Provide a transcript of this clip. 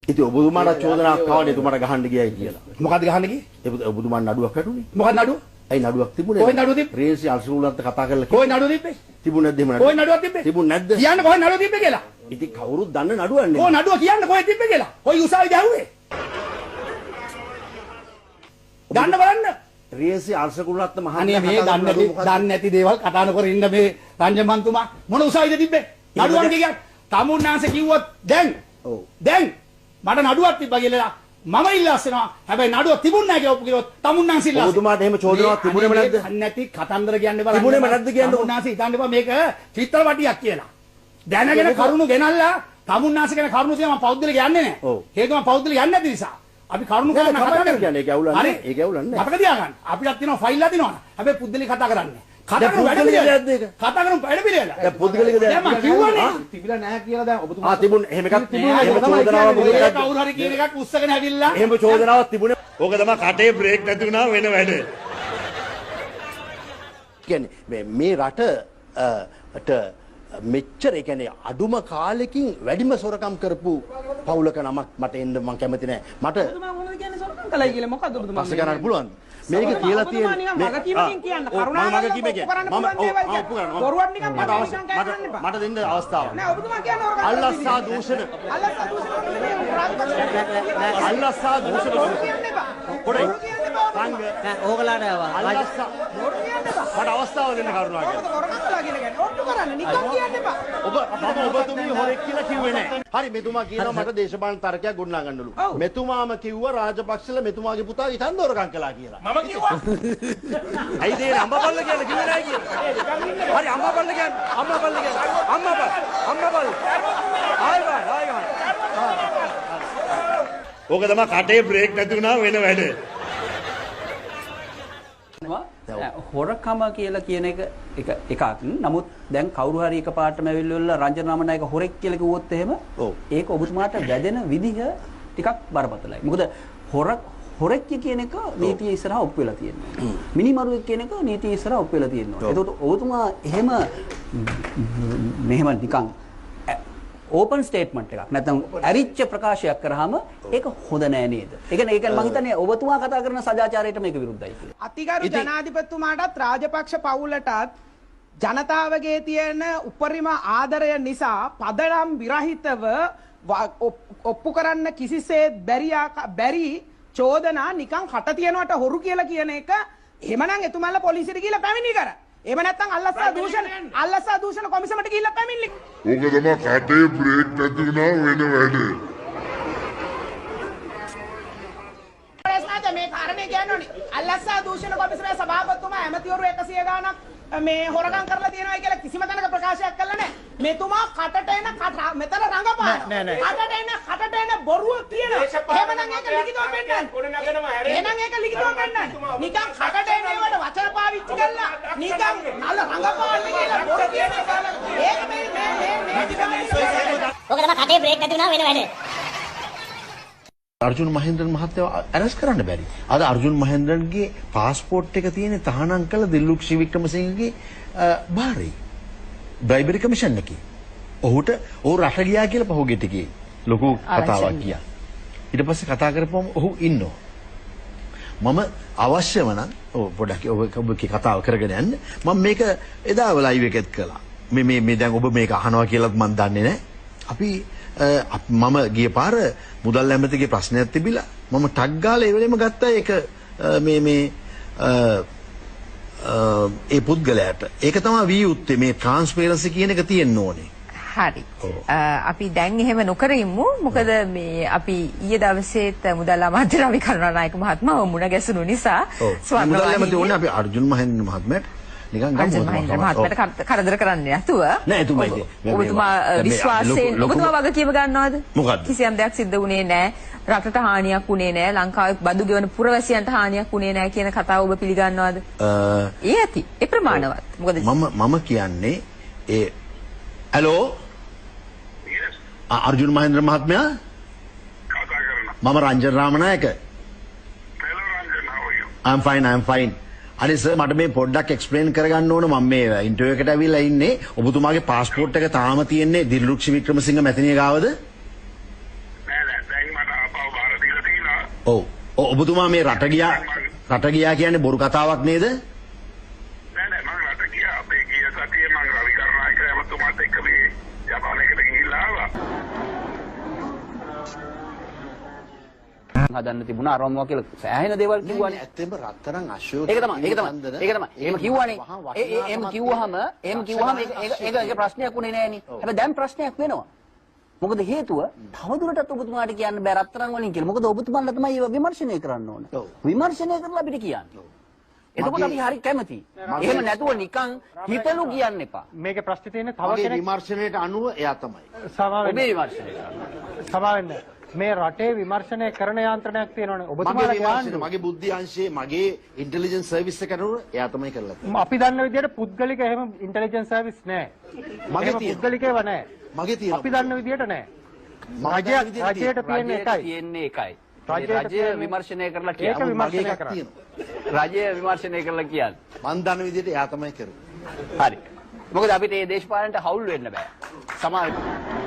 ඉතින් ඔබතුමාට චෝදනාවක් ආවනේ එතුමාට ගහන්න ගියයි කියලා. මොකද්ද ගහන්න ගියේ? ඔබතුමාට නඩුවක් වැටුනේ. මොකක්ද නඩුව? ඇයි නඩුවක් තිබුණේ? කොයි නඩුව තිබ්බේ? රේන්සි අල්සුලුලත් කතා කරලා කොයි නඩුව තිබ්බේ? තිබුණ නැද්ද එහෙම නඩුව? කොයි නඩුවක් තිබ්බේ? තිබුණ නැද්ද? කියන්න කොයි නඩුව තිබ්බේ කියලා. ඉතින් කවුරුත් දන්න නඩුවක් නේ. කොයි නඩුව කියන්න කොයි තිබ්බේ කියලා. කොයි උසාවිද ඇහුවේ? ගන්න බලන්න. රේන්සි අල්සුලුලත් අනේ මේ දන්නේ නැති දේවල් කතා නොකර ඉන්න මේ රංජන් මන්තුමා මොන උසාවිද තිබ්බේ? නඩුවක් කියන්නේ තමුන්නාන්සේ කිව්වොත් දැන් මට නඩුවක් තිබ්බා කියලා මම ඉල්ලාස්සනවා. හැබැයි නඩුව තිබුණ නැහැ කියලා ඔප්පු කිව්වොත් තමුන්නාන්සේ ඉල්ලාස්සනවා. ඔබතුමාට එහෙම චෝදනාවක් තිබුණේම නැද්ද? නැති කතන්දර කියන්න බලන්න. තිබුණේම නැද්ද කියන්නේ? තමුන්නාන්සේ හිතන්න එපා මේක චිත්‍රපටියක් කියලා. දැනගෙන කරුණු ගෙනල්ලා තමුන්නාන්සේ කියන කරුණු තියා මම පෞද්ගලික යන්නේ නැහැ. හේතුව මම පෞද්ගලික යන්නේ නැති නිසා. අපි කරුණු කරන කතා කියන්නේ ඒක ඇවුලන්නේ නැහැ. ඒක ඇවුලන්නේ නැහැ. මතක තියාගන්න. අපිටත් තියෙනවා ෆයිල් ලා තියෙනවා. හැබැයි පුද්ගලික කතා කරන්නේ. කතා කරමු වැඩ පිළිවෙල. දැන් පුද්ගලික දෙයක්. මම කිව්වනේ. තිබිලා නැහැ කියලා දැන් ඔබතුමා තිබුණ එහෙම එකක් තිබුණා. එහෙම චෝදනාවක් මොකද කවුරු හරි කියන එකක් උස්සගෙන ඇවිල්ලා එහෙම චෝදනාවක් තිබුණේ. ඕක තමයි කටේ බ්‍රේක් නැති වුණා වෙන වැඩ. කියන්නේ මේ රටට මෙච්චර ඒ කියන්නේ අඩුම කාලෙකින් වැඩිම සොරකම් කරපු පවුලක නමක් මට එන්න මම කැමති නැහැ. මට ඔබතුමා මොනවද කියන්නේ සොරකම් කළයි කියලා මොකද්ද ඔබතුමා? පස්සේ ගන්නන්න පුළුවන්. මේක කියලා තියෙන්නේ වගකීමකින් කියන්න කරුණාකරලා ඔප්පු කරන්න බොරුවක් නිකන් මට දෙන්න අවස්ථාවක්. නෑ ඔබතුමා කියන්නේ ඔරගන්න අල්ලස්සා දූෂණ අල්ලස්සා දූෂණ පොඩි සංග නෑ ඕගලාට අල්ලස්සා මට අවස්ථාවක් දෙන්න කරුණාකරලා. ඔරගන්න කළා කියලා කියන්නේ ඔප්පු කරන්න නිකන් කියන්න එපා. මම ඔබතුමී හොරෙක් කියලා කිව්වේ නැහැ. හරි මෙතුමා කියනවා මට දේශපාලන තර්කයක් ගොඩනගා ගන්නලු. මෙතුමාම කිව්වා රාජපක්ෂලා මෙතුමාගේ පුතා ඉතින් දොරකම් කළා කියලා. මම කිව්වා. ඇයිද ඒ අම්මපල්ල කියලා කිව්වේ නැහැ කියලා. හරි අම්මපල්ල කියන්නේ අම්මපල්ල. ඕක තමයි කටේ බ්‍රේක් නැති වුණා වෙන වැඩ. හොරකම කියලා කියන එකක්. නමුත් දැන් කවුරු හරි එකපාරටම ඇවිල්ලා රංජන රාමනායක හොරෙක් කියලා කිව්වොත් එහෙම ඒක ඔබතුමාට වැදෙන විදිහ ටිකක් බරපතලයි. මොකද හොරෙක් කියන එක නීතිය ඉස්සරහා ඔප්පු වෙලා තියෙනවා. මිනිමරුවෙක් කියන එක නීතිය ඉස්සරහා ඔප්පු වෙලා තියෙනවා. ඒකට ඔබතුමා මෙහෙම නිකන් ඕපන් ස්ටේට්මන්ට් එකක් නැත්නම් ඇරිච්ච ප්‍රකාශයක් කරාම ඒක හොඳ නෑ නේද? ඒ කියන්නේ මම හිතන්නේ ඔබතුමා කතා කරන සදාචාරයට මේක විරුද්ධයි කියලා. අතිගරු ජනාධිපතිතුමාටත් රාජපක්ෂ පවුලටත් ජනතාවගේ තියෙන උපරිම ආදරය නිසා පදනම් විරහිතව ඔප්පු කරන්න කිසිසේත් බැරි චෝදනා නිකන් කට තියනවට හොරු කියලා කියන එක එහෙමනම් එතුමාලා පොලිසියට ගිහිල්ලා පැමිණිලි කරා. එහෙම නැත්නම් අල්ලස්සා දූෂණ කොමිසමට ගිහිල්ලා පැමිණිලි. ඕක තමයි කටේ බ්‍රේක් නැති වුණා වෙන වැඩ. ප්‍රශ්නද මේ කාරණේ කියන්නෝනේ. අල්ලස්සා දූෂණ කොමිසමේ සභාපතිතුමා ඇමතිවරු 100 ගාණක් මේ හොරගම් කරලා තියෙනවා කියලා කිසිම තැනක ප්‍රකාශයක් කළා නැහැ. මෙතුමා කටට එන මෙතන රංගපාන. කටට එන බොරුව කියන. එහෙමනම් ඒක ලිඛිතව පෙන්නන්න. එහෙනම් ඒක ලිඛිතව පෙන්නන්න. නිකන් කටට එන ඒවට වචන පාවිච්චි කරලා නිකන් අල්ල රංගපාන කියලා බොරු කියන එක. ඒක මේ ඔක තමයි කටේ බ්‍රේක් නැති වුණා වෙන වැඩ. අර්ජුන් මහේන්ද්‍රන් මහත්තයා අරෙස්ට් කරන්න බැරි. අද අර්ජුන් මහේන්ද්‍රන්ගේ પાස්පෝර්ට් එක තියෙන තහනම් කළ දිල්ලුක් ශ්‍රීවික්‍රමසිංහගේ බාරේ. බ්‍රයිබරි කමිෂන් එකේ. ඔහු රට ගියා කියලා පහුගිය ටිකේ ලොකු කතාවක් ගියා. ඊට පස්සේ කතා කරපුවම ඔහු ඉන්නවා. මම අවශ්‍යම නම් පොඩ්ඩක් ඔබගේ කතාව කරගෙන යන්න. මම මේක එදාව ලයිව් එකෙත් කළා. මේ දැන් ඔබ මේක අහනවා කියලාත් මම දන්නේ නැහැ. අපි මම ගිය පාර මුදල් ඇමතිගේ ප්‍රශ්නයක් තිබිලා මම ටග් ගාලා ඒ වෙලෙම ගත්තා ඒක ඒ පුද්ගලයාට. ඒක තමයි වී යුත්තේ මේ ට්‍රාන්ස්පරන්සි කියන එක තියෙන්න ඕනේ. හරි. අපි දැන් එහෙම නොකර ඉමු. මොකද මේ අපි ඊයේ දවසේත් මුදල් අමාත්‍ය රවි කරුණානායක මහත්මයා මුණ ගැසුණු නිසා මුදල් ඇමති ඕනේ අපි අර්ජුන් මහේන්ද්‍ර මහත්මයාට නිකන් මහත්මයාට කරදර කරන්නේ නැතුව නෑ එතුමයි ඔබතුමා විශ්වාසයෙන් ඔබතුමා වගකීම ගන්නවද? කිසියම් දෙයක් සිද්ධ වුණේ නෑ. රටට හානියක් වුණේ නෑ. ලංකාවේ බදු ගෙවන පුරවැසියන්ට හානියක් වුණේ නෑ කියන කතාව ඔබ පිළිගන්නවද? ඒ ඇති. ඒ ප්‍රමාණවත්. මොකද මම කියන්නේ ඒ හලෝ අර්ජුන් මහේන්ද්‍ර මහත්මයා කතා කරනවා. මම Ranjan Ramanayake. hello Ranjan, how are you? I'm fine. අනේ සර් මට මේ පොඩ්ඩක් එක්ස්ප්ලেইন කරගන්න ඕන මම මේ ඉන්ටර්වියු එකට ඇවිල්ලා ඉන්නේ ඔබතුමාගේ પાස්පෝර්ට් එක තාම තියෙන්නේ දිල්ලුක් ශ්‍රීවික්‍රමසිංහ මැතිණිය ගාවද? නෑ දැන් මට ඔව්. ඔබතුමා මේ රට ගියා කියන්නේ බොරු කතාවක් නේද? නෑ නෑ මම රට ගියා අපේ ගිය සතියේ මම රවි කරුණාකර එමතුමාත් එක්ක මේ ජපානයකට ගිහිල්ලා ආවා. හදන්න තිබුණා අරමුවා කියලා සෑහෙන දේවල් කිව්වනේ. ඇත්තෙන්ම රත්තරන් අශෝක ඒක තමයි. එහෙම කිව්වනේ. එහෙම කිව්වහම ඒක ප්‍රශ්නයක් උනේ නෑනේ. හැබැයි දැන් ප්‍රශ්නයක් වෙනවා. මොකද හේතුව තවදුරටත් ඔබතුමාට කියන්න බෑ රත්තරන් වලින් කියලා. මොකද ඔබතුමාලා තමයි ඒව විමර්ශනය කරන්න ඕන. විමර්ශනය කරලා අපිට කියන්න. එතකොට අපි හරි කැමතියි. එහෙම නැතුව නිකන් හිතලු කියන්න එපා. මේකේ ප්‍රශ්නේ තියෙන්නේ තව කෙනෙක් විමර්ශනයට අනුව එයා තමයි. සමාවෙන්න. ඔබේ විමර්ශනය කරන්න. සමාවෙන්න. මේ රටේ විමර්ශනය කරන යාන්ත්‍රණයක් තියෙනවනේ. ඔබතුමාලා ගාන්නේ. මගේ බුද්ධි අංශයේ මගේ ඉන්ටෙලිජන්ස් සර්විස් එක කරනකොට එයා තමයි කරලා තියෙන්නේ. අපි දන්න විදිහට පුද්ගලික එහෙම ඉන්ටෙලිජන්ස් සර්විස් නැහැ. මගේ එහෙම පුද්ගලිකේව නැහැ. මගේ තියෙනවා. අපි දන්න විදිහට නැහැ. රජයට තියෙන්නේ එකයි. රජය විමර්ශනය කරලා ඒක කියන්නේ. විමර්ශනය කරන්න. රජය විමර්ශනය කරලා කියන්නේ. මන් දන්න විදිහට එයා තමයි කරන්නේ. හරි. මොකද අපිට මේ දේශපාලනට හවුල් වෙන්න බෑ. සමාවෙන්න.